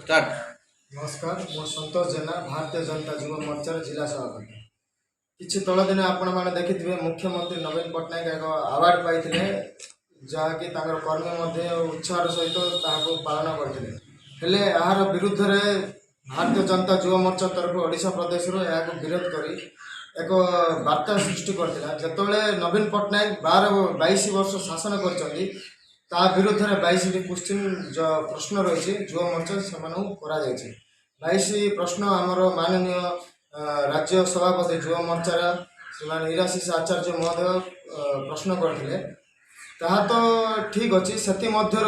Start. नमस्कार, मो सतोष जेना भारतीय जनता युव मोर्चार जिला सभापति। किछि तल दिन आपण मैंने देखिथे मुख्यमंत्री नवीन पट्टनायक एक अवार्ड पाई जहाँकि कर्मी उत्साह सहित पालन करते यार विरुद्ध में भारतीय जनता युव मोर्चा तरफ ओडिशा प्रदेश विरोध कर एक वार्ता सृष्टि करता जिते नवीन पट्टनायक 22 वर्ष शासन कर विरुद्ध में 22 क्वेश्चन जो प्रश्न रही युव मोर्चा से 22 प्रश्न आमर माननीय राज्य सभापति युव मोर्चार श्रीमान इराशीष आचार्य महोदय प्रश्न करते तो ठीक अच्छे से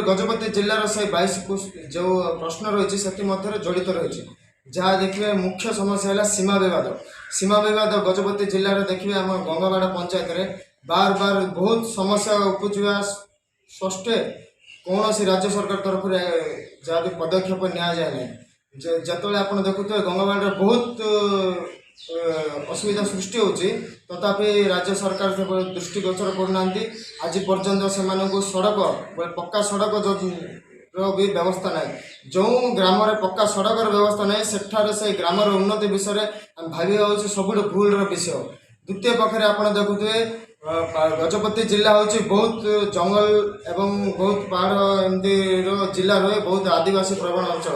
गजपति जिलार से 22 जो प्रश्न रही से जड़ित रही जहाँ देखिए मुख्य समस्या है सीमा विवाद गजपति जिलार देखिए आम गंगावाड़ा पंचायत रे बार बार बहुत समस्या उपजुवा स्पष्टे कौन सी राज्य सरकार तरफ जहाँ भी पदक्षेप नि जिते आप देखुए गंगावाड़ा बहुत असुविधा सृष्टि होची तथापि राज्य सरकार से दृष्टिगोचर करना आज पर्यंत से सड़क पक्का सड़क जो भी व्यवस्था ना जो ग्राम पक्का सड़क व्यवस्था ना से ग्राम उन्नति विषय भाविया सब भूल विषय। द्वितीय पक्षे आप देखुए गजपति जिला हूँ बहुत जंगल एवं बहुत पहाड़ एमती जिला रहे बहुत आदिवासी प्रवण अंचल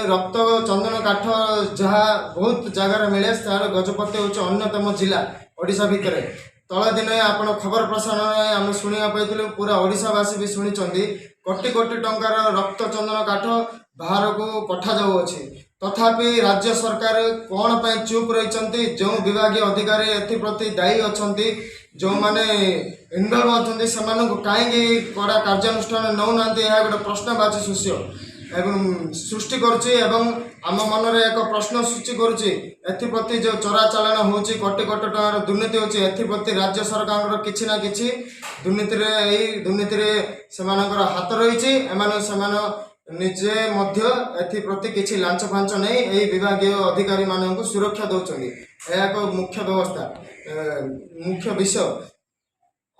रक्त चंदन काठ जहाँ बहुत जगार मिले तार गजपति हूँ अन्यतम जिला ओडिशा भितर तल दिन आप खबर प्रसारण आम शुणा पाई पूरा ओडिशावासी भी शुणी कोटी कोटी टंकार रक्त चंदन काठ बाहर को पठा जाऊँगी तथापि राज्य सरकार कौन पर चुप रही जो विभागीय अधिकारी एप्रति दायी अच्छा जो मैंने इनवल्व अच्छा कहीं कड़ा कार्यानुष्ठान नौना गोटे प्रश्नवाची सृष्टि करुच्ची आम मन में एक प्रश्न सृष्टि करुच्ची जो चोरा चालान होची कोटी कोटी टंकार दुर्नीति होची एप्रति राज्य सरकार किछि ना किछि दुर्नीति से हाथ रही निजे एप्रति किछि लांच फांच नहीं विभागीय अधिकारी मानक सुरक्षा दौरान यह एक मुख्य व्यवस्था मुख्य विषय।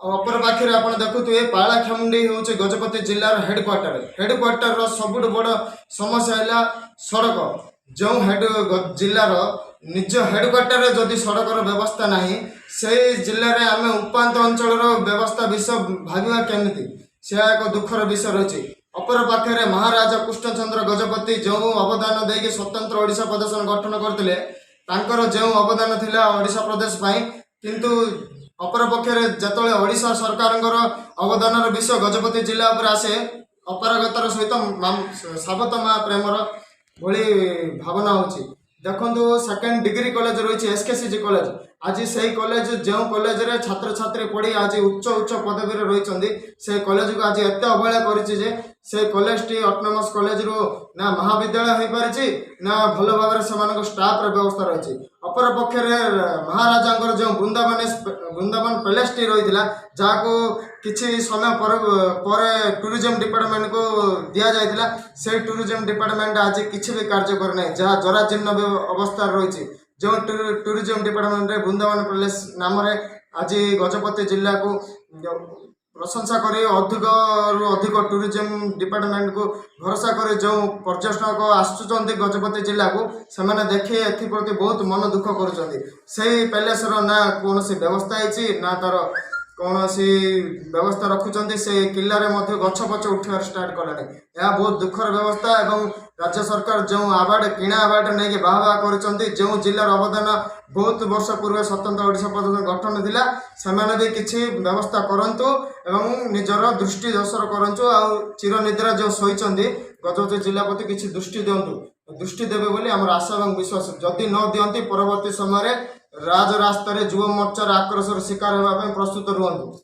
अपर पाखे आप देखुए पालाखेमुंडी हूँ गजपति जिलार हेडक्वार्टर सबुठ बड़ समस्या है सड़क जो जिलार निज हेडक्वार्टर जदि सड़क व्यवस्था ना से जिले में आम उपात अंचल व्यवस्था विषय भाविया केमिति से एक दुखर विषय रही। अपर पाखे महाराजा कृष्णचंद्र गजपति जो अवदान देकी स्वतंत्र ओडिशा प्रदेश गठन करते जो अवदान थिला ओडिशा प्रदेश किंतु अपर पक्षे जिते ओडिशा सरकार अवदान विषय गजपति जिला उपर आसे अपारगतार सहित साबत माँ प्रेमर भली भावना होची देखो सेकेंड डिग्री कॉलेज रही एसकेसीजी कॉलेज आज से कॉलेज जो कॉलेज रे छात्र छात्री पढ़ी आज उच्च उच्च पदवी रही से कॉलेज को आज एत अवहेला से कॉलेज टी ऑटोनोमस कॉलेज रू ना महाविद्यालय हो पारी ना भल भाव से स्टाफ व्यवस्था रही। अपर पक्षे महाराजा जो वृंदावन पैलेस टी रही जहाँ को किसी समय पर टूरिज्म डिपार्टमेंट को दि जाता से टूरिज्म डिपार्टमेंट आज किसी भी कार्य करना जहाँ जराजीर्ण अवस्था रही जो टूरिज्म डिपार्टमेंट वृंदावन पैलेस नाम आज गजपति जिला को प्रशंसा कर अधिक टूरिज्म डिपार्टमेंट को भरोसा कर जो पर्यटक आसुँच गजपति जिला को से देखिए एप्रति बहुत मन दुख कर पैलेस ना कौन व्यवस्था है ना तार कौन सी व्यवस्था रखुंट से किले में गछ पछ उठार स्टार्ट कले यह बहुत दुखर व्यवस्था एवं राज्य सरकार जो अवार्ड किणा अवार्ड नहीं बाहा कर जो जिलार अवदान बहुत वर्ष पूर्व स्वतंत्र ओडिशा प्रदेश गठन थिला सेमाने भी किछि व्यवस्था करंतु एवं निजर दृष्टि दोसर करंतु आ चिरनिद्रा जो सोईचंदी गजपति जिला प्रति किछि दृष्टि दियंतु दृष्टि देवे बोली हमर आशा एवं विश्वास जदि न दियंती परवर्ती समय राजरास्तार युव मोर्चार आक्रोशर शिकार होगा प्रस्तुत रुहंतु।